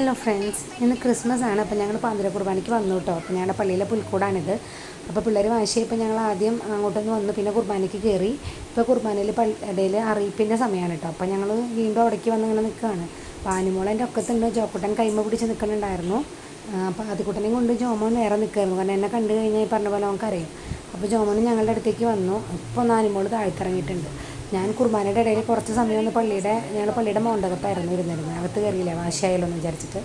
Hello friends, ഇന്ന് Christmas ആണ്. അപ്പോൾ ഞങ്ങൾ പാതിര കുർബാനയ്ക്ക് വന്നു കേട്ടോ. അപ്പോൾ ഞങ്ങളുടെ പള്ളിയിലെ പുൽക്കൂടാണിത്. അപ്പോൾ പിള്ളേർ വാശിയപ്പോൾ ഞങ്ങൾ ആദ്യം അങ്ങോട്ടൊന്ന് വന്നു, പിന്നെ കുർബാനയ്ക്ക് കയറി. ഇപ്പോൾ കുർബാനയിൽ ഇടയിൽ അറിയിപ്പിൻ്റെ സമയമാണ് കേട്ടോ. അപ്പോൾ ഞങ്ങൾ വീണ്ടും അവിടേക്ക് വന്ന് ഇങ്ങനെ നിൽക്കുകയാണ്. അപ്പോൾ ആനിമോളൻ്റെ ഒക്കത്തുണ്ട്, ജോക്കുട്ടൻ കൈമ പിടിച്ച് നിൽക്കുന്നുണ്ടായിരുന്നു. അപ്പോൾ ആദ്യക്കുട്ടനെയും കൊണ്ട് ജോമോൻ നേരെ നിൽക്കുമായിരുന്നു, കാരണം എന്നെ കണ്ടു കഴിഞ്ഞാൽ ഈ പറഞ്ഞ പോലെ നമുക്കറിയാം. അപ്പോൾ ജോമോൻ ഞങ്ങളുടെ അടുത്തേക്ക് വന്നു. ഇപ്പോൾ ഒന്ന് ആനിമോൾ താഴ്ത്തിറങ്ങിയിട്ടുണ്ട്. ഞാൻ കുർബാനയുടെ ഇടയിൽ കുറച്ച് സമയം ഒന്ന് ഞങ്ങൾ പള്ളിയുടെ മോണ്ടകത്തായിരുന്നു ഇരുന്നിരുന്നത്. അകത്ത് കയറിയില്ല, വാശിയായാലോ എന്ന് വിചാരിച്ചിട്ട്.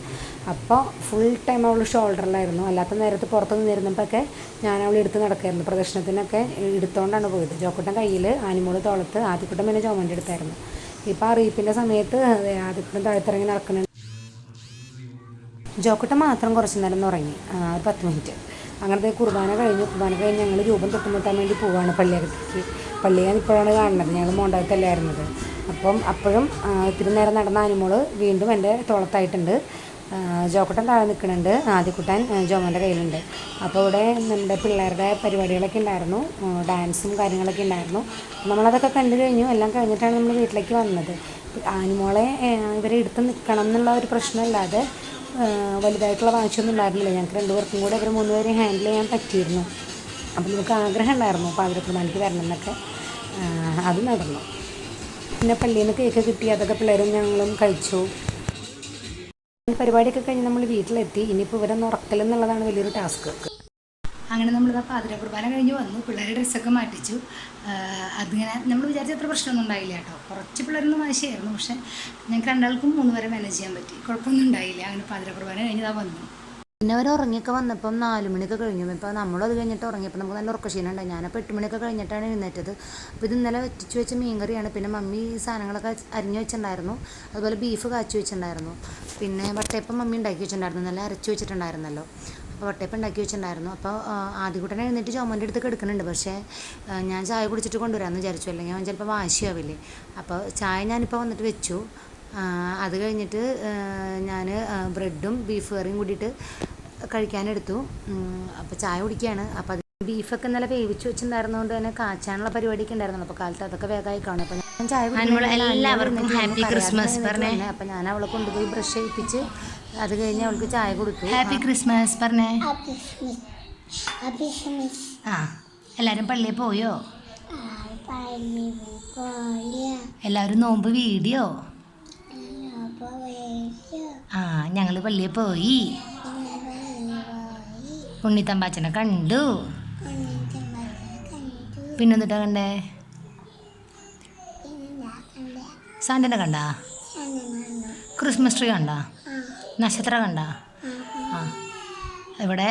അപ്പോൾ ഫുൾ ടൈം അവൾ ഷോൾഡറിലായിരുന്നു. അല്ലാത്ത നേരത്ത് പുറത്ത് നിന്നിരുന്നപ്പോഴൊക്കെ ഞാൻ അവൾ എടുത്ത് നടക്കായിരുന്നു. പ്രദർശനത്തിനൊക്കെ എടുത്തുകൊണ്ടാണ് പോയത്. ജോക്കുട്ടൻ കയ്യിൽ, ആനിമോള് തോളത്ത്, ആദ്യക്കുട്ടൻ പിന്നെ ജോമൻ്റെ അടുത്തായിരുന്നു. ഇപ്പോൾ അറിയിപ്പിൻ്റെ സമയത്ത് ആദ്യക്കുട്ടൻ താഴ്ത്തിറങ്ങി നടക്കുന്നുണ്ട്. ജോക്കുട്ടൻ മാത്രം കുറച്ച് നേരം ഉറങ്ങി, ഒരു 10 മിനിറ്റ്. അങ്ങനത്തെ കുർബാന കഴിഞ്ഞ് ഞങ്ങൾ രൂപം തൊട്ടുമുട്ടാൻ വേണ്ടി പോവുകയാണ് പള്ളിയകത്തേക്ക്. പള്ളി ഞാൻ ഇപ്പോഴാണ് കാണുന്നത്, ഞങ്ങൾ മോണ്ടകത്തല്ലായിരുന്നത്. അപ്പോഴും ഇത്തിരി നേരം നടന്ന ആനിമോള് വീണ്ടും എൻ്റെ തോളത്തായിട്ടുണ്ട്. ജോക്കുട്ടൻ താഴെ നിൽക്കുന്നുണ്ട്, ആദ്യക്കുട്ടൻ ജോമോൻ്റെ കയ്യിലുണ്ട്. അപ്പോൾ ഇവിടെ നമ്മുടെ പിള്ളേരുടെ പരിപാടികളൊക്കെ ഉണ്ടായിരുന്നു, ഡാൻസും കാര്യങ്ങളൊക്കെ ഉണ്ടായിരുന്നു. നമ്മളതൊക്കെ കണ്ടു കഴിഞ്ഞു. എല്ലാം കഴിഞ്ഞിട്ടാണ് നമ്മൾ വീട്ടിലേക്ക് വന്നത്. ആനിമോളെ ഇവരെ എടുത്ത് നിൽക്കണം എന്നുള്ള ഒരു പ്രശ്നമല്ലാതെ വലുതായിട്ടുള്ള വാശിയൊന്നും ഉണ്ടായിരുന്നില്ല. ഞങ്ങൾക്ക് 2 പേർക്കും കൂടെ ഇവർ 3 പേരെ ഹാൻഡിൽ ചെയ്യാൻ പറ്റിയിരുന്നു. അപ്പോൾ നമുക്ക് ആഗ്രഹം ഉണ്ടായിരുന്നു പാതിര കുർബാനയ്ക്ക് വരണം എന്നൊക്കെ. അത് നടന്നു. പിന്നെ പള്ളിയിൽ നിന്ന് കേക്ക് കിട്ടി, അതൊക്കെ പിള്ളേരും ഞങ്ങളും കഴിച്ചു. പരിപാടിയൊക്കെ കഴിഞ്ഞ് നമ്മൾ വീട്ടിലെത്തി. ഇനിയിപ്പോൾ ഇവരൊന്ന് ഉറക്കലെന്നുള്ളതാണ് വലിയൊരു ടാസ്ക്. അങ്ങനെ നമ്മളിതാ പാതിര കുർബാന കഴിഞ്ഞ് വന്നു. പിള്ളേരുടെ ഡ്രസ്സൊക്കെ മാറ്റിച്ചു. അതിങ്ങനെ നമ്മൾ വിചാരിച്ച അത്ര പ്രശ്നമൊന്നും ഉണ്ടായില്ല കേട്ടോ. കുറച്ച് പിള്ളേരൊന്നും വാശിയായിരുന്നു, പക്ഷേ ഞങ്ങൾക്ക് 2 ആൾക്കും 3 വരെ മാനേജ് ചെയ്യാൻ പറ്റി. കുഴപ്പമൊന്നും ഉണ്ടായില്ല. അങ്ങനെ പാതിര കുർബാന കഴിഞ്ഞതാ വന്നു. പിന്നെ അവർ ഉറങ്ങിയൊക്കെ വന്നപ്പം 4 മണിയൊക്കെ കഴിഞ്ഞു. ഇപ്പോൾ നമ്മളത് കഴിഞ്ഞിട്ട് ഉറങ്ങിയപ്പോൾ നമുക്ക് നല്ല ഉറക്കക്ഷീണം ഉണ്ടായി. ഞാനപ്പോൾ 8 മണിയൊക്കെ കഴിഞ്ഞിട്ടാണ് എഴുന്നേറ്റത്. അപ്പോൾ ഇത് ഇന്നലെ വറ്റിച്ച് വെച്ച മീൻകറിയാണ്. പിന്നെ മമ്മി സാധനങ്ങളൊക്കെ അരിഞ്ഞ് വെച്ചിട്ടുണ്ടായിരുന്നു. അതുപോലെ ബീഫ് കാച്ചി വെച്ചിട്ടുണ്ടായിരുന്നു. പിന്നെ വട്ടയപ്പം മമ്മി ഉണ്ടാക്കി വെച്ചിട്ടുണ്ടായിരുന്നു, നല്ല അരച്ച് വെച്ചിട്ടുണ്ടായിരുന്നല്ലോ. അപ്പോൾ വട്ടയപ്പം ഉണ്ടാക്കി വെച്ചിട്ടുണ്ടായിരുന്നു. അപ്പോൾ ആദ്യകൂട്ടനെ എഴുന്നേറ്റ് ജോമോൻ്റെ അടുത്ത് കിടക്കുന്നുണ്ട്. പക്ഷേ ഞാൻ ചായ കുടിച്ചിട്ട് കൊണ്ടുവരാമെന്ന് വിചാരിച്ചു, അല്ലെങ്കിൽ അവൻ ചിലപ്പോൾ വാശിയാവില്ലേ. അപ്പോൾ ചായ ഞാനിപ്പോൾ വന്നിട്ട് വെച്ചു. അത് കഴിഞ്ഞിട്ട് ഞാൻ ബ്രെഡും ബീഫ് കറിയും കൂടിയിട്ട് കഴിക്കാനെടുത്തു. അപ്പോൾ ചായ കുടിക്കുകയാണ്. അപ്പോൾ അത് ബീഫൊക്കെ നല്ല വേവിച്ച് വെച്ചിട്ടുണ്ടായിരുന്നതുകൊണ്ട് തന്നെ കാച്ചാനുള്ള പരിപാടിയൊക്കെ ഉണ്ടായിരുന്നു. അപ്പോൾ കാലത്ത് അതൊക്കെ വേഗമായി കാണും. അപ്പോൾ ഞാൻ ചായ എല്ലാവർക്കും ഹാപ്പി ക്രിസ്മസ് പറഞ്ഞേ. അപ്പോൾ ഞാൻ അവളെ കൊണ്ടുപോയി ബ്രഷ് ചെയ്യിപ്പിച്ച് അത് കഴിഞ്ഞ് അവൾക്ക് ചായ കൊടുത്തു. ഹാപ്പി ക്രിസ്മസ് പറഞ്ഞേ. ആ, എല്ലാവരും പള്ളിയിൽ പോയോ? എല്ലാവരും നോമ്പ് വീഡിയോ. ആ, ഞങ്ങൾ പള്ളിയിൽ പോയി. ഉണ്ണിത്തമ്പാച്ചനെ കണ്ടു. പിന്നെന്തിട്ടാ കണ്ടേ? സാന്റനെ കണ്ടാ? ക്രിസ്മസ് ട്രീ കണ്ടാ? നക്ഷത്രം കണ്ടാ? ആ, ഇവിടെ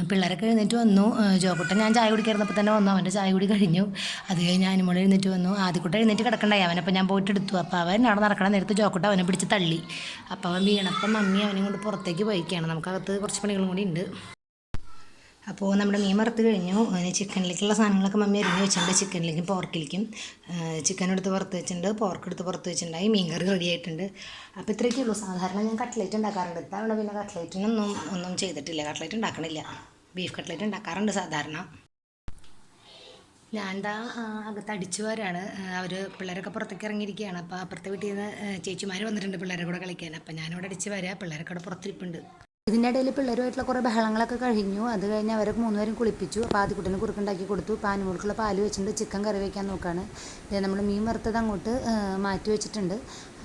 പിള്ളേരൊക്കെ എഴുന്നേറ്റ് വന്നു. ജോക്കുട്ടൻ ഞാൻ ചായ കുടിക്കായിരുന്നപ്പോൾ തന്നെ വന്നു, അവൻ്റെ ചായ കുടി കഴിഞ്ഞു. അത് കഴിഞ്ഞ് ആനിമോൾ എഴുന്നേറ്റ് വന്നു. ആദ്യക്കുട്ടൻ എഴുന്നേറ്റ് കിടക്കണ്ടായി, അവനപ്പോൾ ഞാൻ പോയിട്ട് എടുത്തു. അപ്പോൾ അവൻ അവിടെ നടക്കണം നേരത്ത് ജോക്കുട്ടൻ അവനെ പിടിച്ച് തള്ളി. അപ്പോൾ അവൻ വീണപ്പം മമ്മി അവനെ കൊണ്ട് പുറത്തേക്ക് പോയിക്കുകയാണ്. നമുക്കകത്ത് കുറച്ച് പണികളും കൂടി ഉണ്ട്. അപ്പോൾ നമ്മുടെ മീൻ വറുത്ത് കഴിഞ്ഞു. ചിക്കനിലേക്കുള്ള സാധനങ്ങളൊക്കെ മമ്മി അരിഞ്ഞ് വെച്ചിട്ടുണ്ട്. ചിക്കനിലേക്കും പോർക്കിലേക്കും ചിക്കൻ എടുത്ത് പുറത്ത് വെച്ചിട്ടുണ്ട്, പോർക്ക് എടുത്ത് പുറത്ത് വെച്ചിട്ടുണ്ടായി. മീൻ കറി റെഡി ആയിട്ടുണ്ട്. അപ്പോൾ ഇത്രയൊക്കെ ഉള്ളൂ. സാധാരണ ഞാൻ കട്ട്ലേറ്റ് ഉണ്ടാക്കാറുണ്ട്. ഇത്തവണ പിന്നെ കട്ട്ലേറ്റിനൊന്നും ചെയ്തിട്ടില്ല. കട്ട്ലേറ്റ് ഉണ്ടാക്കണില്ല. ബീഫ് കട്ട്ലേറ്റ് ഉണ്ടാക്കാറുണ്ട് സാധാരണ. ഞാൻ എന്താ അകത്ത് അടിച്ചു വരാണ്. അവർ പിള്ളേരൊക്കെ പുറത്തേക്ക് ഇറങ്ങിയിരിക്കുകയാണ്. അപ്പോൾ അപ്പുറത്തെ വീട്ടിൽ നിന്ന് ചേച്ചിമാർ വന്നിട്ടുണ്ട് പിള്ളേരെ കൂടെ കളിക്കാൻ. അപ്പോൾ ഞാനിവിടെ അടിച്ച് വരാം, പിള്ളേരൊക്കെ അവിടെ പുറത്തിരിപ്പുണ്ട്. ഇതിൻ്റെ ഇടയിൽ പിള്ളേരുമായിട്ടുള്ള കുറേ ബഹളങ്ങളൊക്കെ കഴിഞ്ഞു. അത് കഴിഞ്ഞ് അവരെ 3 പേരും കുളിപ്പിച്ചു. അപ്പോൾ ആദ്യക്കുട്ടന് കുറുക്കുണ്ടാക്കി കൊടുത്തു. പാനിമോൾക്കുള്ള പാല് വെച്ചിട്ടുണ്ട്. ചിക്കൻ കറി വയ്ക്കാൻ നോക്കുകയാണ്. നമ്മൾ മീൻ വറുത്തത് അങ്ങോട്ട് മാറ്റി വെച്ചിട്ടുണ്ട്.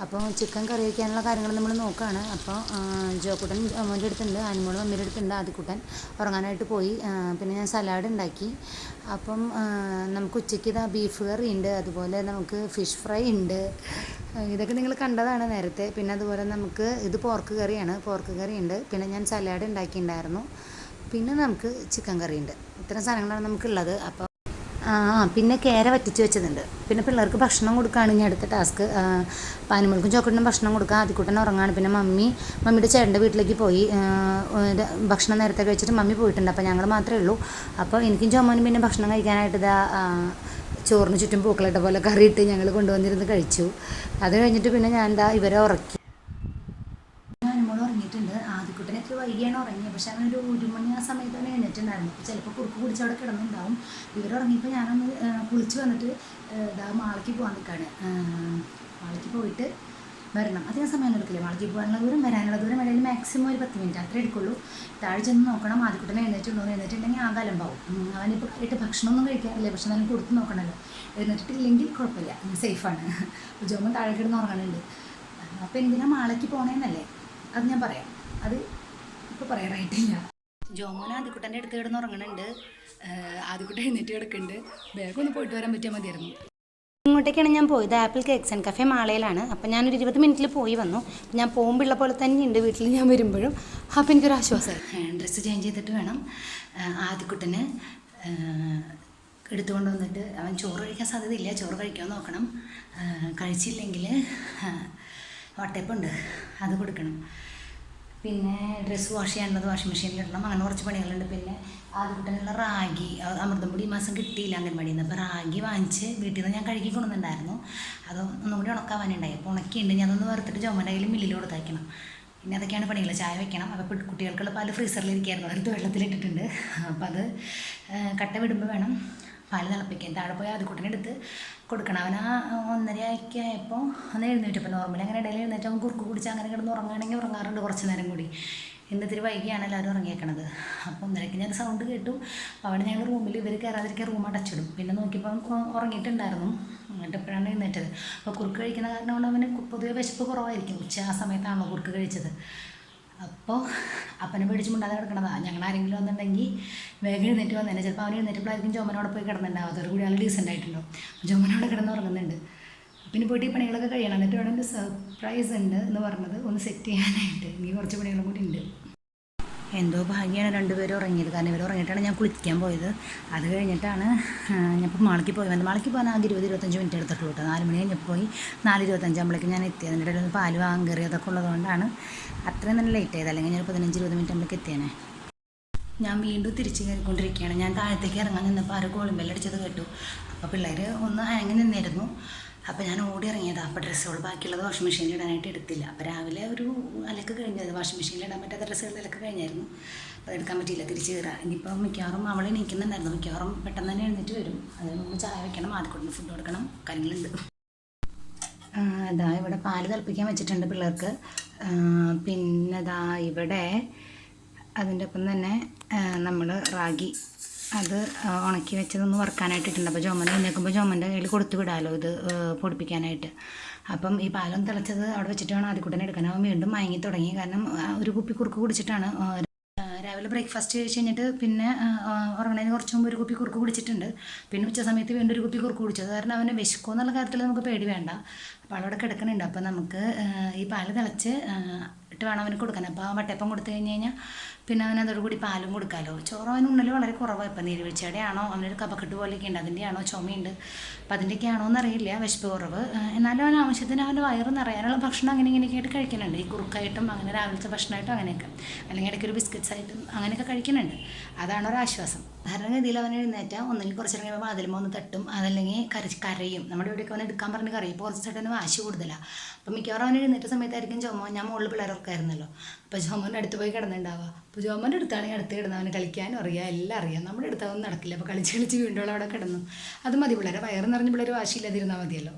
അപ്പോൾ ചിക്കൻ കറി വയ്ക്കാനുള്ള കാര്യങ്ങൾ നമ്മൾ നോക്കുകയാണ്. അപ്പോൾ ജോക്കുട്ടൻ അമ്മേൻ്റെ അടുത്തുണ്ട്, ആനിമോൾ മമ്മിയുടെ അടുത്തുണ്ട്. ആദ്യക്കുട്ടൻ ഉറങ്ങാനായിട്ട് പോയി. പിന്നെ ഞാൻ സലാഡ് ഉണ്ടാക്കി. അപ്പം നമുക്ക് ഉച്ചയ്ക്ക് ഇതാ ബീഫ് കറി ഉണ്ട്, അതുപോലെ നമുക്ക് ഫിഷ് ഫ്രൈ ഉണ്ട്. ഇതൊക്കെ നിങ്ങൾ കണ്ടതാണ് നേരത്തെ. പിന്നെ അതുപോലെ നമുക്ക് ഇത് പോർക്ക് കറിയാണ്, പോർക്ക് കറി ഉണ്ട്. പിന്നെ ഞാൻ സലാഡ് ഉണ്ടാക്കിയിട്ടുണ്ടായിരുന്നു. പിന്നെ നമുക്ക് ചിക്കൻ കറി ഉണ്ട്. ഇത്തരം സാധനങ്ങളാണ് നമുക്കുള്ളത്. അപ്പോൾ പിന്നെ കേര വറ്റിച്ച് വെച്ചതുണ്ട്. പിന്നെ പിള്ളേർക്ക് ഭക്ഷണം കൊടുക്കുകയാണ് ഇനി അടുത്ത ടാസ്ക്. പാനിമോൾക്കും ചോക്കട്ടിനും ഭക്ഷണം കൊടുക്കുക. ആദ്യക്കുട്ടൻ ഉറങ്ങാണ്. പിന്നെ മമ്മിയുടെ ചേട്ടൻ്റെ വീട്ടിലേക്ക് പോയി. ഭക്ഷണം നേരത്തെ കഴിച്ചിട്ട് മമ്മി പോയിട്ടുണ്ട്. അപ്പോൾ ഞങ്ങൾ മാത്രമേ ഉള്ളൂ. അപ്പോൾ എനിക്കും ചോമോനും പിന്നെ ഭക്ഷണം കഴിക്കാനായിട്ട് ഇതാ ചോറിന് ചുറ്റും പൂക്കളിട്ട പോലെ കറിയിട്ട് ഞങ്ങൾ കൊണ്ടുവന്നിരുന്ന് കഴിച്ചു. അത് കഴിഞ്ഞിട്ട് പിന്നെ ഞാൻ എന്താ ഇവരെ ഉറക്കി. ആനിമോൾ ഉറങ്ങിയിട്ടുണ്ട്. ആദ്യക്കുട്ടനെ എത്ര വൈകിയാണ് ഉറങ്ങിയത്, പക്ഷേ അവനൊരു 1 മണി ആ സമയത്ത് തന്നെ എഴുന്നേറ്റുണ്ടായിരുന്നു. അപ്പോൾ ചിലപ്പോൾ കുറുക്ക് കുടിച്ച് അവിടെ കിടന്നുണ്ടാവും. ഇവരുറങ്ങിയപ്പോൾ ഞാനൊന്ന് കുളിച്ച് വന്നിട്ട് മാളയ്ക്ക് പോകാൻ നിൽക്കുകയാണ്. മാളയ്ക്ക് പോയിട്ട് വരണം. അധികം സമയം എടുക്കില്ല. മാളയ്ക്ക് പോകാനുള്ള ദൂരം വരാനുള്ള ദൂരം ഇടയിൽ മാക്സിമം ഒരു 10 മിനിറ്റ് അത്രേ എടുക്കുള്ളൂ. താഴെ ചെന്ന് നോക്കണം ആദ്യക്കുട്ടനെ എഴുന്നേറ്റുണ്ടെങ്കിൽ ആകാലമ്പാവും. അവനിപ്പോൾ ആയിട്ട് ഭക്ഷണമൊന്നും കഴിക്കാറില്ല, പക്ഷെ എന്നാലും കൊടുത്ത് നോക്കണമല്ലോ. എഴുന്നേറ്റിട്ടില്ലെങ്കിൽ കുഴപ്പമില്ല, സേഫാണ്. ജോമൻ താഴെ കിടന്ന് ഉറങ്ങാനുണ്ട്. അപ്പോൾ എന്തിനാ മാളയ്ക്ക് പോകണേന്നല്ലേ, അത് ഞാൻ പറയാം. അത് ഇപ്പോൾ പറയാറായിട്ടില്ല. ജോമോൻ ആദ്യക്കുട്ടൻ്റെ അടുത്ത് കിടന്ന് ഉറങ്ങണുണ്ട്. ആദ്യക്കുട്ടൻ എഴുന്നേറ്റ് കിടക്കുന്നുണ്ട്. വേഗം ഒന്ന് പോയിട്ട് വരാൻ പറ്റിയാൽ മതിയായിരുന്നു. ഇങ്ങോട്ടേക്കാണ് ഞാൻ പോയത്. ആപ്പിൾ കേക്ക്സ് ആൻഡ് കഫേ മാളയിലാണ്. അപ്പം ഞാനൊരു 20 മിനിറ്റിൽ പോയി വന്നു. ഞാൻ പോകുമ്പോഴുള്ള പോലെ തന്നെയുണ്ട് വീട്ടിൽ ഞാൻ വരുമ്പോഴും. അപ്പോൾ എനിക്കൊരു ആശ്വാസമായി. ഡ്രസ്സ് ചേഞ്ച് ചെയ്തിട്ട് വേണം ആദ്യക്കുട്ടന് എടുത്തുകൊണ്ട് വന്നിട്ട്. അവൻ ചോറ് കഴിക്കാൻ സാധ്യതയില്ല, ചോറ് കഴിക്കാൻ നോക്കണം. കഴിച്ചില്ലെങ്കിൽ വട്ടയപ്പുണ്ട്, അത് കൊടുക്കണം. പിന്നെ ഡ്രസ്സ് വാഷ് ചെയ്യാനുള്ളത് വാഷിംഗ് മെഷീനിലിടണം. അങ്ങനെ കുറച്ച് പണികളുണ്ട്. പിന്നെ ആദ്യക്കുട്ടനുള്ള റാഗി, അമൃതം പൊടി ഈ മാസം കിട്ടിയില്ല അംഗൻവാടിയിൽ നിന്ന്. അപ്പോൾ റാഗി വാങ്ങിച്ച് വീട്ടിൽ നിന്ന് ഞാൻ കഴുകി കൊണ്ടുവന്നിട്ടുണ്ടായിരുന്നു. അത് ഒന്നും കൂടി ഉണക്കാവാനുണ്ടായി. അപ്പോൾ ഉണക്കിയുണ്ട്. ഞാനൊന്ന് വറുത്തിട്ട് ചുമൻ്റെ കയ്യിൽ മില്ലിൽ കൊടുത്തയക്കണം. പിന്നെ അതൊക്കെയാണ് പണികൾ. ചായ വെക്കണം. അപ്പോൾ കുട്ടികൾക്കുള്ള പാല് ഫ്രീസറിലിരിക്കുകയായിരുന്നു, അതെടുത്ത് വെള്ളത്തിലിട്ടിട്ടുണ്ട്. അപ്പോൾ അത് കട്ട വിടുമ്പോൾ വേണം പാല് തിളപ്പിക്കാൻ. താഴെ പോയി ആദ്യക്കുട്ടനെ എടുത്ത് കൊടുക്കണം. അവൻ 1:30 ആയപ്പോൾ ഒന്ന് എഴുന്നേറ്റപ്പോൾ നോർമലി അങ്ങനെ ഇടയിൽ എഴുന്നേറ്റ് അവൻ കുറുക്ക് കുടിച്ച് അങ്ങനെ കിടന്ന് ഉറങ്ങുകയാണെങ്കിൽ ഉറങ്ങാറുണ്ട് കുറച്ച് നേരം കൂടി. ഇന്ന് ഇത്തിരി വൈകിയാണ് എല്ലാവരും ഉറങ്ങിയേക്കണത്. അപ്പോൾ 1:30 ഞാൻ സൗണ്ട് കേട്ടു. അവിടെ ഞങ്ങൾ റൂമിൽ ഇവർ കയറാതിരിക്കാൻ റൂം അടച്ചിടും. പിന്നെ നോക്കിയപ്പോൾ ഉറങ്ങിയിട്ടുണ്ടായിരുന്നു. എന്നിട്ട് എപ്പോഴാണ് എഴുന്നേറ്റത്. അപ്പോൾ കുറുക്ക് കഴിക്കുന്ന കാരണം കൊണ്ട് അവന് പൊതുവെ വിശപ്പ് കുറവായിരിക്കും. ഉച്ച ആ സമയത്താണല്ലോ കുറുക്ക് കഴിച്ചത്. അപ്പോൾ അപ്പനെ പേടിച്ച് മുണ്ടാതെ കിടക്കണതാണ്. ഞങ്ങൾ ആരെങ്കിലും വന്നിട്ടുണ്ടെങ്കിൽ വേഗം എഴുന്നേറ്റ് വന്നേനെ. ചിലപ്പോൾ അവൻ എഴുന്നേറ്റപ്പോഴായിരിക്കും ജോമനോടെ പോയി കിടന്നിട്ടുണ്ടാവും. അതൊരു കൂടി ആൾ ഡീസൻ്റ് ആയിട്ടുണ്ടാവും. ജോമനോടെ കിടന്ന് ഉറങ്ങുന്നുണ്ട്. പിന്നെ പോയിട്ട് ഈ പണികളൊക്കെ കഴിയണം. എന്നിട്ട് വേണം ഒരു സർപ്രൈസ് ഉണ്ട് എന്ന് പറഞ്ഞത് ഒന്ന് സെറ്റ് ചെയ്യാനായിട്ട്. ഇനി കുറച്ച് പണികളും കൂടി ഉണ്ട്. എന്തോ ഭാഗ്യമാണ് രണ്ടുപേരും ഉറങ്ങിയത്. കാരണം ഇവർ ഉറങ്ങിയിട്ടാണ് ഞാൻ കുളിക്കാൻ പോയത്. അത് കഴിഞ്ഞിട്ടാണ് ഞാൻ ഇപ്പോൾ മാളയ്ക്ക് പോയി വന്നത്. മാളയ്ക്ക് പോകാൻ ആകെ 20-25 മിനിറ്റ് എടുത്തിട്ടുള്ളൂ കേട്ടോ. 4 മണി കഴിഞ്ഞപ്പോൾ പോയി 4:25 ആകുമ്പോഴേക്കും ഞാൻ എത്തിയത്. അതിൻ്റെ ഇടയിൽ പാല് വാങ്ങാൻ കയറി അതൊക്കെ ഉള്ളതുകൊണ്ടാണ് അത്രയും തന്നെ ലേറ്റ് ആയത്. അല്ലെങ്കിൽ ഞാൻ 15-20 മിനിറ്റ് ആകുമ്പോഴേക്ക് എത്തിയേനെ. ഞാൻ വീണ്ടും തിരിച്ച് കയറിക്കൊണ്ടിരിക്കുകയാണ്. ഞാൻ താഴത്തേക്ക് ഇറങ്ങാൻ നിന്നപ്പോൾ ആരോ കോളിംഗ് ബെല്ലടിച്ചത് കേട്ടു. അപ്പോൾ പിള്ളേർ ഒന്ന് ഹാങ്ങി നിന്നിരുന്നു. അപ്പോൾ ഞാൻ ഓടി ഇറങ്ങിയതാണ്. അപ്പോൾ ഡ്രസ്സുകൾ ബാക്കിയുള്ളത് വാഷിംഗ് മെഷീനിൽ ഇടാനായിട്ട് എടുത്തില്ല. അപ്പോൾ രാവിലെ ഒരു അലക്ക് കഴിഞ്ഞത് വാഷിംഗ് മെഷീനിൽ ഇടാൻ പറ്റാത്ത ഡ്രസ്സുകൾ അലക്ക് കഴിഞ്ഞായിരുന്നു. അപ്പോൾ എടുക്കാൻ പറ്റിയില്ല, തിരിച്ച് കയറാം. ഇനിയിപ്പോൾ മിക്കവാറും അവൾ എണീക്കുന്നുണ്ടായിരുന്നു. മിക്കവാറും പെട്ടെന്ന് തന്നെ എഴുന്നേറ്റ് വരും. അതിന് മുമ്പ് ചായ വെക്കണം, ആദ്യം ഫുഡ് കൊടുക്കണം, കാര്യങ്ങളുണ്ട്. ഇതാ ഇവിടെ പാല് തിളപ്പിക്കാൻ വെച്ചിട്ടുണ്ട് പിള്ളേർക്ക്. പിന്നെ ഇതാ ഇവിടെ അതിൻ്റെ ഒപ്പം തന്നെ നമ്മൾ റാഗി അത് ഉണക്കി വെച്ചതൊന്ന് വറുക്കാനായിട്ടിട്ടുണ്ട്. അപ്പോൾ ജോമനെ എഴുന്നേൽക്കുമ്പോൾ ജോമൻ്റെ കയ്യിൽ കൊടുത്തു വിടാമല്ലോ ഇത് പൊടിപ്പിക്കാനായിട്ട്. അപ്പം ഈ പാലം തിളച്ചത് അവിടെ വെച്ചിട്ട് വേണം ആദ്യക്കുട്ടനെ എടുക്കാൻ. അവൻ വീണ്ടും മയങ്ങി തുടങ്ങി. കാരണം ഒരു കുപ്പി കുറുക്ക് കുടിച്ചിട്ടാണ് രാവിലെ ബ്രേക്ക്ഫാസ്റ്റ് കഴിച്ച് കഴിഞ്ഞിട്ട് പിന്നെ ഉറങ്ങണതിന് കുറച്ച് മുമ്പ് ഒരു കുപ്പി കുറുക്ക് കുടിച്ചിട്ടുണ്ട്. പിന്നെ ഉച്ച സമയത്ത് വീണ്ടും ഒരു കുപ്പി കുറുക്ക് കുടിച്ചത് കാരണം അവന് വിശക്കുമോ എന്നുള്ള കാര്യത്തിൽ നമുക്ക് പേടി വേണ്ട. അപ്പോൾ അവിടെ കിടക്കണുണ്ട്. അപ്പോൾ നമുക്ക് ഈ പാല് തിളച്ച് ഇട്ട് വേണം അവന് കൊടുക്കാൻ. അപ്പോൾ ആ വട്ടയപ്പം കൊടുത്തു കഴിഞ്ഞാൽ പിന്നെ അവന് അതോടുകൂടി പാലും കൊടുക്കാമല്ലോ. ചോറ് അവന് ഉണ്ണൽ വളരെ കുറവാണ്. ഇപ്പം നീരുവീഴ്ചയുടെ ആണോ അവനൊരു കഫക്കെട്ട് പോലെയൊക്കെ ഉണ്ട്, അതിൻ്റെ ആണോ ചുമയുണ്ട്, അപ്പം അതിൻ്റെയൊക്കെ ആണോ എന്നറിയില്ല, വിശപ്പ് കുറവ്. എന്നാലും അവൻ ആവശ്യത്തിന് അവൻ്റെ വയറ് നിറയാനുള്ള ഭക്ഷണം അങ്ങനെ ഇങ്ങനെയൊക്കെ ആയിട്ട് കഴിക്കുന്നുണ്ട്. ഈ കുറുക്കായിട്ടും അങ്ങനെ രാവിലത്തെ ഭക്ഷണമായിട്ടും അങ്ങനെയൊക്കെ, അല്ലെങ്കിൽ ഇടയ്ക്ക് ഒരു ബിസ്ക്കറ്റ്സ് ആയിട്ടും അങ്ങനെയൊക്കെ കഴിക്കുന്നുണ്ട്. അതാണ് ഒരാശ്വാസം. ധാരണഗതിയിൽ അവൻ എഴുന്നേറ്റാൽ ഒന്നെങ്കിൽ കുറച്ച് നേരം കഴിയുമ്പോൾ വാതിലുമ്പോൾ ഒന്ന് തട്ടും, അതല്ലെങ്കിൽ കരയും. നമ്മുടെ ഇവിടെയൊക്കെ അവൻ എടുക്കാൻ പറഞ്ഞ് കരയും. ഇപ്പോൾ കുറച്ച് ചേട്ടന് വാശി കൂടുതലാണ്. അപ്പം മിക്കവാറും അവൻ എഴുന്നേറ്റ സമയത്തായിരിക്കും ജോമോ, ഞാൻ മുകളിൽ പിള്ളേർക്കായിരുന്നല്ലോ, അപ്പോൾ ജോമോൻ്റെ അടുത്ത് പോയി കിടന്നുണ്ടാവുക. അപ്പോൾ ജോമോൻ്റെ അടുത്താണെങ്കിൽ അടുത്ത് കിടന്ന് അവന് കളിക്കാനും അറിയാം, എല്ലാം അറിയാം. നമ്മുടെ അടുത്ത് അതൊന്നും നടക്കില്ല. അപ്പോൾ കളിച്ച് വീണ്ടും അവിടെ കിടന്നു. അത് മതി, പിള്ളേരെ വയറ് നിറഞ്ഞ് പിള്ളേർ വാശിയില്ലാതിരുന്നാൽ മതിയല്ലോ.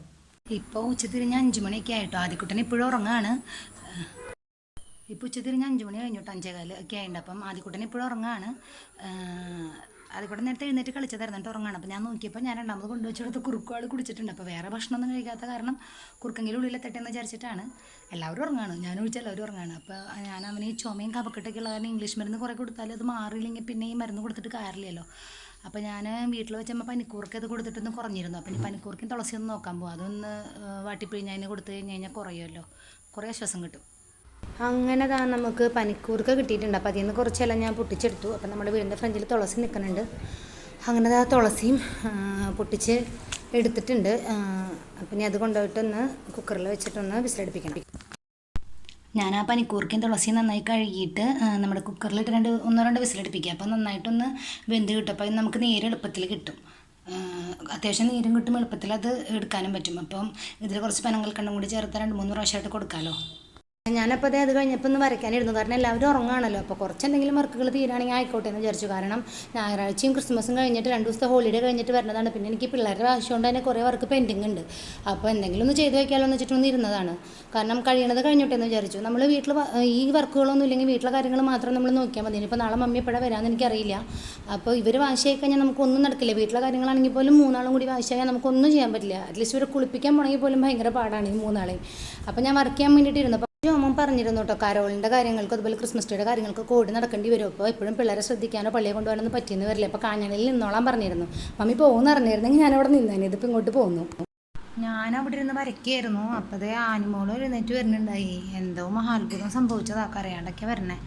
ഇപ്പോൾ ഉച്ചതിരിഞ്ഞ് 5 മണിയൊക്കെ ആയിട്ടോ. ആദ്യക്കുട്ടൻ ഇപ്പോഴും ഉറങ്ങാണ്. ഇപ്പോൾ ഉച്ചതിരിഞ്ഞ് 5 മണി കഴിഞ്ഞിട്ടോ, 5:15 ഒക്കെ ആയിട്ടുണ്ട്. അപ്പം ആദ്യക്കുട്ടൻ ഇപ്പോഴും ഉറങ്ങാണ്. ആദ്യക്കുട്ടൻ നേരത്തെ എഴുന്നേറ്റ് കളിച്ചതായിരുന്നു, എന്നിട്ട് ഉറങ്ങാണ്. അപ്പോൾ ഞാൻ നോക്കിയപ്പോൾ ഞാൻ രണ്ടാമത് കൊണ്ടുവച്ചെടുത്ത് കുറുക്കുകൾ കുടിച്ചിട്ടുണ്ട്. അപ്പോൾ വേറെ ഭക്ഷണമൊന്നും കഴിക്കാത്ത കാരണം കുറുക്കെങ്കിലും ഉള്ളിലെത്തട്ടെ എന്ന് വിചാരിച്ചിട്ടാണ്. എല്ലാവരും ഉറങ്ങാണ്, ഞാൻ ഒഴിച്ച് എല്ലാവരും ഉറങ്ങാണ്. അപ്പോൾ ഞാൻ അവന് ഈ ചുമയും കഫക്കെട്ടൊക്കെ ഉള്ള കാരണം ഇംഗ്ലീഷ് മരുന്ന് കുറേ കൊടുത്താൽ അത് മാറിയില്ലെങ്കിൽ പിന്നെ ഈ മരുന്ന് കൊടുത്തിട്ട് കാര്യമില്ലല്ലോ. അപ്പോൾ ഞാൻ വീട്ടിൽ വെച്ചപ്പോൾ പനിക്കൂർക്ക അത് കൊടുത്തിട്ടൊന്ന് കുറഞ്ഞിരുന്നു. അപ്പം ഇനി പനിക്കൂർക്കും തുളസിയൊന്ന് നോക്കാൻ പോകും. അതൊന്ന് വാട്ടിപ്പിഴിഞ്ഞ് അതിന് കൊടുത്തു കഴിഞ്ഞാൽ കുറയുമല്ലോ, കുറേ ആശ്വാസം കിട്ടും. അങ്ങനെ നമുക്ക് പനിക്കൂർക്ക കിട്ടിയിട്ടുണ്ട്. അപ്പോൾ അതിൽ നിന്ന് കുറച്ചെല്ലാം ഞാൻ പൊട്ടിച്ചെടുത്തു. അപ്പം നമ്മുടെ വീടിൻ്റെ ഫ്രണ്ടിൽ തുളസി നിൽക്കുന്നുണ്ട്. അങ്ങനെ തുളസിയും പൊട്ടിച്ച് എടുത്തിട്ടുണ്ട്. അപ്പം ഇനി അത് കൊണ്ടുപോയിട്ടൊന്ന് കുക്കറിൽ വെച്ചിട്ടൊന്ന് വിസിലടുപ്പിക്കണം. ഞാൻ ആ പനിക്കൂർക്കയും തുളസിയും നന്നായി കഴുകിയിട്ട് നമ്മുടെ കുക്കറിലിട്ട് 1-2 വിസിലടുപ്പിക്കുക. അപ്പോൾ നന്നായിട്ടൊന്ന് വെന്ത് കിട്ടും. അപ്പോൾ നമുക്ക് നീര് എളുപ്പത്തിൽ കിട്ടും. അത്യാവശ്യം നീരും കിട്ടും, എളുപ്പത്തിൽ അത് എടുക്കാനും പറ്റും. അപ്പം ഇതിൽ കുറച്ച് പനങ്ങൽക്കണ്ടും കൂടി ചേർത്ത് 2-3 പ്രാവശ്യമായിട്ട് കൊടുക്കാമല്ലോ. ഞാനപ്പോൾ അത് കഴിഞ്ഞപ്പോൾ ഒന്ന് വരയ്ക്കാനിരുന്നു. കാരണം എല്ലാവരും ഉറങ്ങുകയാണല്ലോ. അപ്പോൾ കുറച്ചെന്തെങ്കിലും വർക്കുകൾ തീരാണെങ്കിൽ ആയിക്കോട്ടെ എന്ന് വിചാരിച്ചു. കാരണം ഞായറാഴ്ചയും ക്രിസ്മസും കഴിഞ്ഞിട്ട് 2 ദിവസത്തെ ഹോളിഡേ കഴിഞ്ഞിട്ട് വരുന്നതാണ്. പിന്നെ എനിക്ക് പിള്ളേരുടെ ആവശ്യമുകൊണ്ട് തന്നെ കുറേ വർക്ക് പെൻഡിങ് ഉണ്ട്. അപ്പോൾ എന്തെങ്കിലും ഒന്ന് ചെയ്ത് വയ്ക്കാമല്ലോ എന്ന് വെച്ചിട്ടൊന്ന് ഇരുന്നതാണ്. കാരണം കഴിയണത് കഴിഞ്ഞോട്ടെ എന്ന് വിചാരിച്ചു. നമ്മൾ വീട്ടിൽ ഈ വർക്കുകളൊന്നും ഇല്ലെങ്കിൽ വീട്ടിലെ കാര്യങ്ങൾ മാത്രം നമ്മൾ നോക്കിയാൽ മതി. ഇനിയിപ്പോൾ നാളെ മമ്മി എപ്പോഴാണ് വരാമെന്ന് എനിക്കറിയില്ല. അപ്പോൾ ഇവർ വാശിയായി കഴിഞ്ഞാൽ നമുക്കൊന്നും നടക്കില്ല. വീട്ടിലെ കാര്യങ്ങളാണെങ്കിൽ പോലും 3 ആളും കൂടി വാശിയായാൽ നമുക്കൊന്നും ചെയ്യാൻ പറ്റില്ല. അറ്റ്ലീസ്റ്റ് ഇവരെ കുളിപ്പിക്കാൻ പോകണമെങ്കിൽ പോലും ഭയങ്കര പാടാണ് ഈ 3 ആളെയും. അപ്പോൾ ഞാൻ വർക്ക് ചെയ്യാൻ വേണ്ടിയിട്ട് ഇരുന്നു. ജോമോൻ പറഞ്ഞിരുന്നു കേട്ടോ, കരോളിൻ്റെ കാര്യങ്ങൾക്ക് അതുപോലെ ക്രിസ്മസ് ഡേയുടെ കാര്യങ്ങൾക്ക് ഓടി നടക്കേണ്ടി വരും. അപ്പോൾ എപ്പോഴും പിള്ളേരെ ശ്രദ്ധിക്കാനോ പള്ളിയെ കൊണ്ടുപോകാനൊന്നും പറ്റിയെന്ന് വരില്ല. അപ്പോൾ കാഞ്ഞാണിയിൽ നിന്നോളാൻ പറഞ്ഞിരുന്നു. മമ്മി പോകുമെന്ന് അറിഞ്ഞിരുന്നെങ്കിൽ ഞാനവിടെ നിന്നേനെ. ഇതിപ്പോൾ ഇങ്ങോട്ട് പോകുന്നു. ഞാനവിടെ ഇരുന്ന് വരയ്ക്കായിരുന്നു. അപ്പോൾ അതേ ആനിമോൾ എഴുന്നേറ്റ് വരുന്നുണ്ടായി. എന്തോ മഹാത്ഭുതം സംഭവിച്ചതാ, അറിയാണ്ടൊക്കെ വരണേ.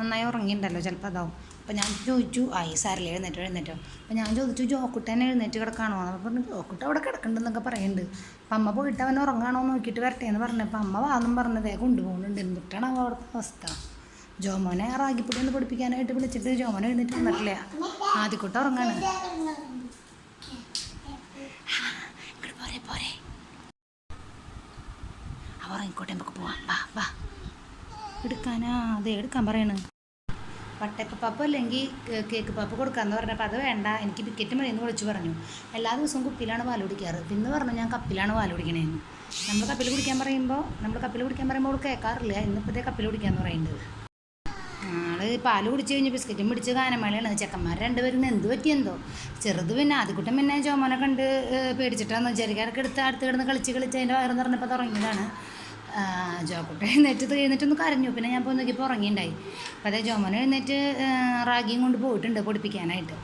നന്നായി ഉറങ്ങിയിട്ടുണ്ടല്ലോ, ചിലപ്പോൾ അതാവും. അപ്പോൾ ഞാൻ ചോദിച്ചു, സാറില്ല എഴുന്നേറ്റോ. അപ്പോൾ ഞാൻ ചോദിച്ചു, ജോക്കുട്ടൻ എഴുന്നേറ്റ് കിടക്കാണോ? അപ്പോൾ പറഞ്ഞു, ജോക്കുട്ട അവിടെ കിടക്കുന്നുണ്ടെന്നൊക്കെ പറയുന്നുണ്ട്. അപ്പം അമ്മ പോയിട്ട് അവൻ ഉറങ്ങാണോ നോക്കിയിട്ട് വരട്ടെ എന്ന് പറഞ്ഞപ്പോൾ അമ്മ വാന്നും പറഞ്ഞതേ കൊണ്ടുപോകുന്നുണ്ട്. എന്നിട്ടാണ് അവിടുത്തെ അവസ്ഥ. ജോമോനെ റാഗിപ്പൊടി ഒന്ന് പഠിപ്പിക്കാനായിട്ട് വിളിച്ചിട്ട് ജോമോനെ എഴുന്നേറ്റ് വന്നിട്ടില്ല. ആദ്യക്കുട്ട ഉറങ്ങാണ്. പോരെ അവ ഉറങ്ങിക്കോട്ടെ, നമുക്ക് പോവാം. വാ എടുക്കാനാ? അതെ എടുക്കാൻ പറയണ. വട്ടയപ്പ പപ്പ് അല്ലെങ്കിൽ കേക്ക് പപ്പ് കൊടുക്കാമെന്ന് പറഞ്ഞപ്പോൾ അത് വേണ്ട, എനിക്ക് ബിക്കറ്റ് മതിയെന്ന് വിളിച്ചു പറഞ്ഞു. എല്ലാ ദിവസവും കുപ്പിയിലാണ് പാൽ കുടിക്കാറ്. പിന്നെ പറഞ്ഞു ഞാൻ കപ്പിലാണ് പാൽ കുടിക്കണേന്ന്. നമ്മൾ കപ്പിൽ കുടിക്കാൻ പറയുമ്പോൾ അവൾ കേൾക്കാറില്ല. ഇന്നിപ്പോഴത്തെ കപ്പിൽ കുടിക്കാമെന്ന് പറയുന്നത്. ആള് പാൽ കുടിച്ച് കഴിഞ്ഞ് ബിസ്ക്കറ്റും പിടിച്ച് ഗാനമേളയാണ്. ചെക്കന്മാർ 2 പേരും എന്ത് പറ്റിയെന്തോ. ചെറുത് പിന്നെ ആദ്യക്കുട്ടൻ പിന്നെ ജോമോനെ കണ്ട് പേടിച്ചിട്ടാന്ന് വിചാരിക്കാറൊക്കെ അടുത്ത് കിടന്ന് കളിച്ച് അതിൻ്റെ വയറെന്ന് പറഞ്ഞപ്പോൾ തുടങ്ങിയതാണ്. ജോക്കുട്ട എഴുന്നേറ്റൊന്ന് കരഞ്ഞു. പിന്നെ ഞാൻ പോയി നോക്കിയപ്പോൾ ഉറങ്ങിയിട്ടുണ്ടായി. അപ്പോൾ അതേ ജോമോനെ എഴുന്നേറ്റ് റാഗിയും കൊണ്ട് പോയിട്ടുണ്ട് പൊടിപ്പിക്കാനായിട്ട്.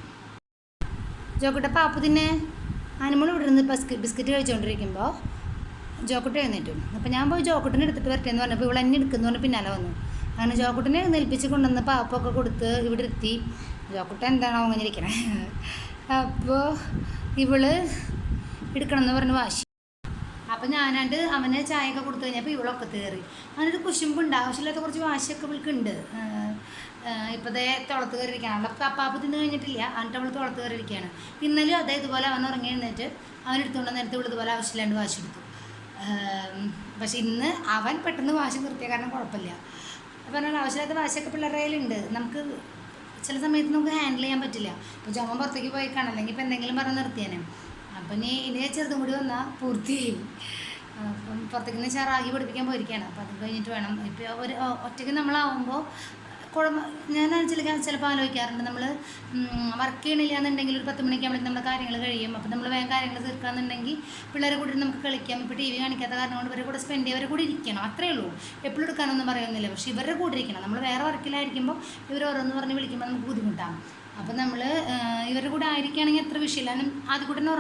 ജോക്കുട്ട പാപ്പു തന്നെ ആനിമോൾ ഇവിടെ നിന്ന് ബിസ്ക്കറ്റ് കഴിച്ചുകൊണ്ടിരിക്കുമ്പോൾ ജോക്കുട്ട എഴുന്നേറ്റു. അപ്പോൾ ഞാൻ പോയി ജോക്കുട്ടനെ എടുത്തിട്ട് വരട്ടെ എന്ന് പറഞ്ഞപ്പോൾ ഇവിടെ എന്നെ എടുക്കുന്നു പറഞ്ഞ് പിന്നാലെ വന്നു. അങ്ങനെ ജോക്കുട്ടനെ എഴുന്നേൽപ്പിച്ച് കൊണ്ടുവന്ന് പാപ്പൊക്കെ കൊടുത്ത് ഇവിടെ എത്തി. ജോക്കുട്ട എന്താണോ അങ്ങനെ ഇരിക്കണേ. അപ്പോൾ ഇവള് എടുക്കണം എന്ന് പറഞ്ഞ് വാശി. അപ്പോൾ ഞാനാണ്ട് അവന് ചായയൊക്കെ കൊടുത്തു കഴിഞ്ഞപ്പോൾ ഇവളൊക്കെ കയറി. അങ്ങനൊരു കുശുമ്പുണ്ട്, ആവശ്യമില്ലാത്ത കുറച്ച് വാശിയൊക്കെ ഇവൾക്കുണ്ട്. ഇപ്പോഴത്തെ തുളത്ത് കയറിയിരിക്കുകയാണ്. അവളൊക്കെ അപ്പാപ്പ് തിന്ന് കഴിഞ്ഞിട്ടില്ല, എന്നിട്ട് അവൾ തുളത്ത് കയറിയിരിക്കുകയാണ്. ഇന്നലെ അതേ ഇതുപോലെ അവൻ ഉറങ്ങി എഴുന്നേറ്റ് അവനെടുത്തുകൊണ്ട് നേരത്തെ ഇതുപോലെ ആവശ്യമില്ലാണ്ട് വാശി എടുത്തു. പക്ഷെ ഇന്ന് അവൻ പെട്ടെന്ന് വാശി നിർത്തിയ കാരണം കുഴപ്പമില്ല. അപ്പോൾ പറഞ്ഞാൽ ആവശ്യമില്ലാത്ത വാശിയൊക്കെ പിള്ളേരുടെ കയ്യിലുണ്ട്. നമുക്ക് ചില സമയത്ത് നമുക്ക് ഹാൻഡിൽ ചെയ്യാൻ പറ്റില്ല. ഇപ്പോൾ ജോമൻ പുറത്തേക്ക് പോയി കാണാം, അല്ലെങ്കിൽ ഇപ്പോൾ എന്തെങ്കിലും പറഞ്ഞ് നിർത്തിയേനെ. അപ്പം ഇനി ചെറുതും കൂടി വന്നാൽ പൂർത്തിയായി. അപ്പം പുറത്തേക്ക് നിന്ന് റാഗി പഠിപ്പിക്കാൻ പോയിരിക്കുകയാണ്. അപ്പോൾ അത് കഴിഞ്ഞിട്ട് വേണം. ഇപ്പോൾ ഒറ്റയ്ക്ക് നമ്മളാവുമ്പോൾ ഞാൻ ചിലപ്പോൾ ആലോചിക്കാറുണ്ട്, നമ്മൾ വർക്ക് ചെയ്യണില്ല എന്നുണ്ടെങ്കിൽ ഒരു 10 മണിക്കാകുമ്പോഴേക്കും നമ്മുടെ കാര്യങ്ങൾ കഴിയും. അപ്പോൾ നമ്മൾ വേഗം കാര്യങ്ങൾ തീർക്കാമെന്നുണ്ടെങ്കിൽ പിള്ളേരെ കൂടി നമുക്ക് കളിക്കാം. ഇപ്പോൾ TV കാണിക്കാത്ത കാരണം കൊണ്ട് ഇവരെ കൂടെ സ്പെൻഡ് ചെയ്യുക, ഇവരെ കൂടി ഇരിക്കണം, അത്രയേ ഉള്ളൂ. എപ്പോഴും എടുക്കാനൊന്നും പറയുന്നില്ല. പക്ഷേ ഇവരുടെ കൂടെ ഇരിക്കണം. നമ്മൾ വേറെ വർക്കിലായിരിക്കുമ്പോൾ ഇവർ ഓരോന്ന് പറഞ്ഞ് വിളിക്കുമ്പോൾ നമുക്ക് ബുദ്ധിമുട്ടാണ്. അപ്പോൾ നമ്മൾ ഇവരുടെ കൂടെ ആയിരിക്കുകയാണെങ്കിൽ അത്ര വിഷയമില്ല. ആദ്യം കൂടെ തന്നെ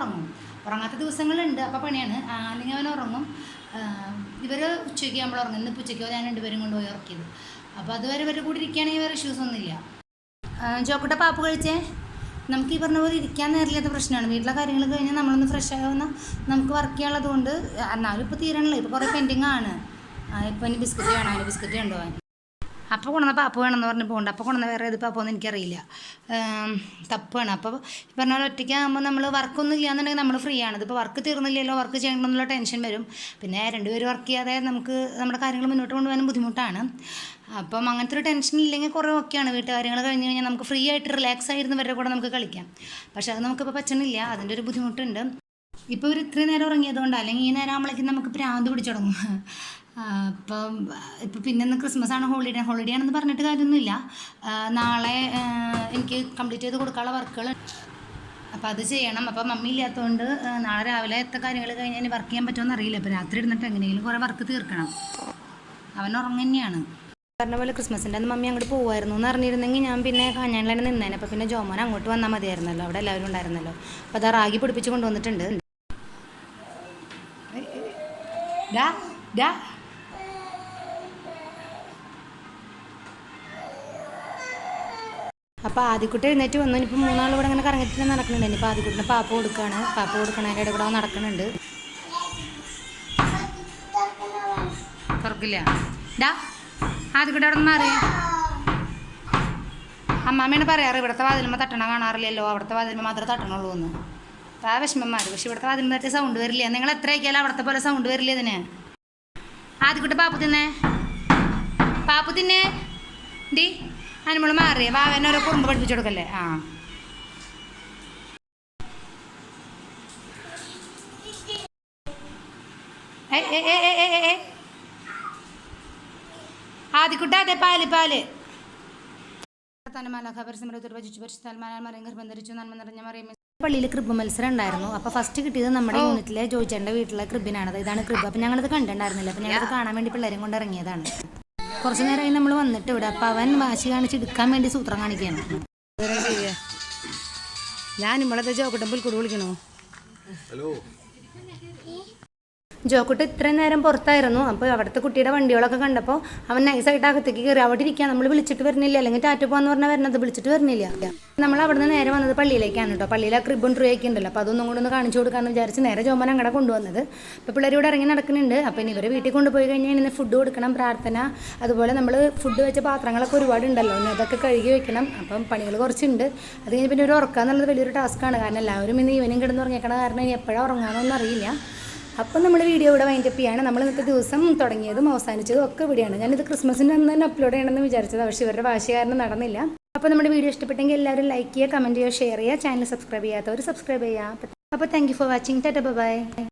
ഉറങ്ങാത്ത ദിവസങ്ങളുണ്ട്, അപ്പോൾ പണിയാണ്. അല്ലെങ്കിൽ അവൻ ഉറങ്ങും. ഇവർ ഉച്ചയ്ക്ക് നമ്മൾ ഉറങ്ങും. ഇന്നിപ്പോൾ ഉച്ചയ്ക്കോ ഞാൻ 2 പേരും കൊണ്ടുപോയി ഉറക്കിയത്. അപ്പോൾ അതുവരെ ഇവരുടെ കൂടെ ഇരിക്കുകയാണെങ്കിൽ വേറെ ഇഷ്യൂസ് ഒന്നുമില്ല. ജോക്കുട്ട പാപ്പ് കഴിച്ചേ. നമുക്ക് ഈ പറഞ്ഞ പോലെ ഇരിക്കാൻ നേരില്ലാത്ത പ്രശ്നമാണ്. വീട്ടിലെ കാര്യങ്ങൾ കഴിഞ്ഞാൽ നമ്മളൊന്ന് ഫ്രഷ് ആകുന്ന നമുക്ക് വർക്ക് ചെയ്യാനുള്ളത് കൊണ്ട്. എന്നാലും ഇപ്പോൾ തീരണല്ലോ, ഇപ്പോൾ കുറേ പെൻഡിങ് ആണ്. ഇപ്പോൾ ഇനി ബിസ്ക്കറ്റ് വേണം, അതിന് ബിസ്ക്കറ്റ് കൊണ്ടുപോകാൻ. അപ്പോൾ കൊണ്ടുവന്ന പാപ്പ് വേണമെന്ന് പറഞ്ഞ് പോകണ്ട. അപ്പോൾ കൊണ്ടുവന്ന വേറെ ഏത് പാപ്പൊന്നും എനിക്കറിയില്ല, തപ്പാണ്. അപ്പോൾ ഈ പറഞ്ഞ പോലെ ഒറ്റയ്ക്കാകുമ്പോൾ നമ്മൾ വർക്കൊന്നും ഇല്ലാന്നുണ്ടെങ്കിൽ നമ്മൾ ഫ്രീ ആണ്. ഇതിപ്പോൾ വർക്ക് തീർന്നില്ലല്ലോ, വർക്ക് ചെയ്യണമെന്നുള്ള ടെൻഷൻ വരും. പിന്നെ 2 പേര് വർക്ക് ചെയ്യാതെ നമുക്ക് നമ്മുടെ കാര്യങ്ങൾ മുന്നോട്ട് കൊണ്ടുപോകാനും ബുദ്ധിമുട്ടാണ്. അപ്പം അങ്ങനത്തെ ഒരു ടെൻഷൻ ഇല്ലെങ്കിൽ കുറേ ഓക്കെയാണ്. വീട്ടുകാര്യങ്ങൾ കഴിഞ്ഞ് കഴിഞ്ഞാൽ നമുക്ക് ഫ്രീ ആയിട്ട് റിലാക്സ് ആയിരുന്നു വരെ കൂടെ നമുക്ക് കളിക്കാം. പക്ഷെ അത് നമുക്കിപ്പോൾ പറ്റണില്ല, അതിൻ്റെ ഒരു ബുദ്ധിമുട്ടുണ്ട്. ഇപ്പോൾ ഒരു ഇത്രയും നേരം ഉറങ്ങിയതുകൊണ്ട്, അല്ലെങ്കിൽ ഈ നേരം ആകുമ്പോഴേക്കും നമുക്ക് പ്രാന്ത് പിടിച്ചു തുടങ്ങും. അപ്പം ഇപ്പോൾ പിന്നെ ഇന്ന് ക്രിസ്മസ് ആണ്, ഹോളിഡേ ആണെന്ന് പറഞ്ഞിട്ട് കാര്യമൊന്നുമില്ല. നാളെ എനിക്ക് കംപ്ലീറ്റ് ചെയ്ത് കൊടുക്കാനുള്ള വർക്കുകൾ, അപ്പോൾ അത് ചെയ്യണം. അപ്പോൾ മമ്മി ഇല്ലാത്തതുകൊണ്ട് നാളെ രാവിലത്തെ കാര്യങ്ങൾ കഴിഞ്ഞ് ഇനി വർക്ക് ചെയ്യാൻ പറ്റുമെന്ന് അറിയില്ല. അപ്പോൾ രാത്രി ഇരുന്നിട്ട് എങ്ങനെയെങ്കിലും കുറേ വർക്ക് തീർക്കണം. അവൻ ഉറങ്ങ തന്നെയാണ്. പറഞ്ഞ പോലെ ക്രിസ്മസിൻ്റെ അന്ന് മമ്മി അങ്ങോട്ട് പോകുമായിരുന്നു എന്ന് അറിഞ്ഞിരുന്നെങ്കിൽ ഞാൻ പിന്നെ കാഞ്ഞാണിൽ തന്നെ നിന്നേനെ. അപ്പോൾ പിന്നെ ജോമോൻ അങ്ങോട്ട് വന്നാൽ മതിയായിരുന്നല്ലോ, അവിടെ എല്ലാവരും ഉണ്ടായിരുന്നല്ലോ. അപ്പോൾ അത് റാഗി പിടിപ്പിച്ച് കൊണ്ടുവന്നിട്ടുണ്ട്. അപ്പോൾ ആദ്യക്കുട്ടി എഴുന്നേറ്റ് വന്നു. ഇനിയിപ്പോൾ 3 ആൾ ഇവിടെ അങ്ങനെ കറങ്ങിയിട്ട് നടക്കുന്നുണ്ട്. ഇനിയിപ്പോൾ ആദ്യക്കുട്ടിനെ പാപ്പ കൊടുക്കണതിൻ്റെ ഇടയിൽ കൂടെ നടക്കുന്നുണ്ട്. തുറക്കില്ല. ആദ്യക്കുട്ടി അവിടെ നിന്ന് മാറിയ അമ്മാമ്മയാണ് പറയാറ്, ഇവിടുത്തെ വാതിലുമ്പോൾ തട്ടണ കാണാറില്ലല്ലോ, അവിടുത്തെ വാതിലുമ്പോൾ മാത്രമേ തട്ടണുള്ളൂ എന്ന്. അപ്പോൾ ആ വിഷമന്മാർ. പക്ഷെ ഇവിടുത്തെ വാതിലുമ്പോൾ തട്ടിയ സൗണ്ട് വരില്ല. നിങ്ങൾ എത്ര ആക്കിയാലും അവിടുത്തെ പോലെ സൗണ്ട് വരില്ല ഇതിന്. ആദ്യക്കുട്ടി പാപ്പു തിന്നേ. പാപ്പു തിന്നെ ഡി അനുമോള് മാറിയേ വാവനെ ഓരോ കുറുമ്പ് പഠിപ്പിച്ചു കൊടുക്കല്ലേ. ആ ആദ്യക്കുട്ട അതെ പാല് പാല് പള്ളിയിൽ ക്രിബ് മത്സരം ഉണ്ടായിരുന്നു. അപ്പോൾ ഫസ്റ്റ് കിട്ടിയത് നമ്മുടെ യൂണിറ്റിലെ ജോയിച്ചേൻ്റെ വീട്ടിലെ ക്രിബിനാണ്. ഇതാണ് ക്രിബ്. അപ്പോൾ ഞങ്ങളത് കണ്ടിട്ടുണ്ടായിരുന്നില്ല. അപ്പോൾ ഞങ്ങളത് കാണാൻ വേണ്ടി പിള്ളേരും കൊണ്ട് ഇറങ്ങിയതാണ്. കുറച്ച് നേരമായി നമ്മൾ വന്നിട്ട് ഇവിടെ. അപ്പോൾ അവൻ വാശി കാണിച്ച് എടുക്കാൻ വേണ്ടി സൂത്രം കാണിക്കുകയാണ്. ഞാൻ നമ്മളത് ജോക്കട്ടും പുൽക്കൂട് വിളിക്കണോ? ജോക്കുട്ട് ഇത്രയും നേരം പുറത്തായിരുന്നു. അപ്പോൾ അവിടുത്തെ കുട്ടിയുടെ വണ്ടികളൊക്കെ കണ്ടപ്പോൾ അവൻ നൈസായിട്ട് അകത്തേക്ക് കയറി. അവിടെ ഇരിക്കുക, നമ്മൾ വിളിച്ചിട്ട് വരുന്നില്ല, അല്ലെങ്കിൽ ടാറ്റ പോകാന്ന് പറഞ്ഞാൽ വരുന്നത്, വിളിച്ചിട്ട് വരുന്നില്ല. നമ്മൾ അവിടെ നിന്ന് നേരെ വന്നത് പള്ളിയിലേക്കാണ് കേട്ടോ. പള്ളിയിൽ ആ ക്രിബും ട്രൂ ഒക്കെ ഉണ്ടല്ലോ. അപ്പോൾ അതൊന്നും കൂടെ ഒന്ന് കാണിച്ചു കൊടുക്കാമെന്ന് വിചാരിച്ച് നേരെ ജോമൻ അങ്ങടെ കൊണ്ടുവന്നത്. അപ്പോൾ പിള്ളേർ ഇവിടെ ഇറങ്ങി നടക്കുന്നുണ്ട്. അപ്പോൾ ഇനി ഇവരെ വീട്ടിൽ കൊണ്ടുപോയി കഴിഞ്ഞാൽ ഇന്ന് ഫുഡ് കൊടുക്കണം, പ്രാർത്ഥന, അതുപോലെ നമ്മൾ ഫുഡ് വെച്ച പാത്രങ്ങളൊക്കെ ഒരുപാടുണ്ടല്ലോ, ഇനി അതൊക്കെ കഴുകി വെക്കണം. അപ്പം പണികൾ കുറച്ചുണ്ട്. അത് കഴിഞ്ഞ് പിന്നെ ഒരു ഉറക്കുക എന്നുള്ളത് വലിയൊരു ടാസ്ക്കാണ്. കാരണം എല്ലാവരും ഇന്ന് ഈവനിങ് കിടന്ന് ഉറങ്ങിയേക്കണ കാരണം ഇനി എപ്പോഴാണ് ഉറങ്ങാമെന്നൊന്നും അറിയില്ല. അപ്പം നമ്മൾ വീഡിയോ ഇവിടെ വൈൻഡപ്പ് ചെയ്യാണ്. നമ്മൾ ഇന്നത്തെ ദിവസം തുടങ്ങിയതും അവസാനിച്ചതും ഒക്കെ ഇവിടെയാണ്. ഞാനിത് ക്രിസ്മസിൻ്റെ അന്ന് തന്നെ അപ്ലോഡ് ചെയ്യണമെന്ന് വിചാരിച്ചത്, പക്ഷേ ഇവരുടെ വാശി കാരണം നടന്നില്ല. അപ്പോൾ നമ്മുടെ വീഡിയോ ഇഷ്ടപ്പെട്ടെങ്കിൽ എല്ലാവരും ലൈക്ക് ചെയ്യുക, കമൻറ്റ് ചെയ്യുക, ഷെയർ ചെയ്യുക, ചാനൽ സബ്സ്ക്രൈബ് ചെയ്യാത്തവർ സബ്സ്ക്രൈബ് ചെയ്യുക. അപ്പോൾ thank you for watching. Tata by.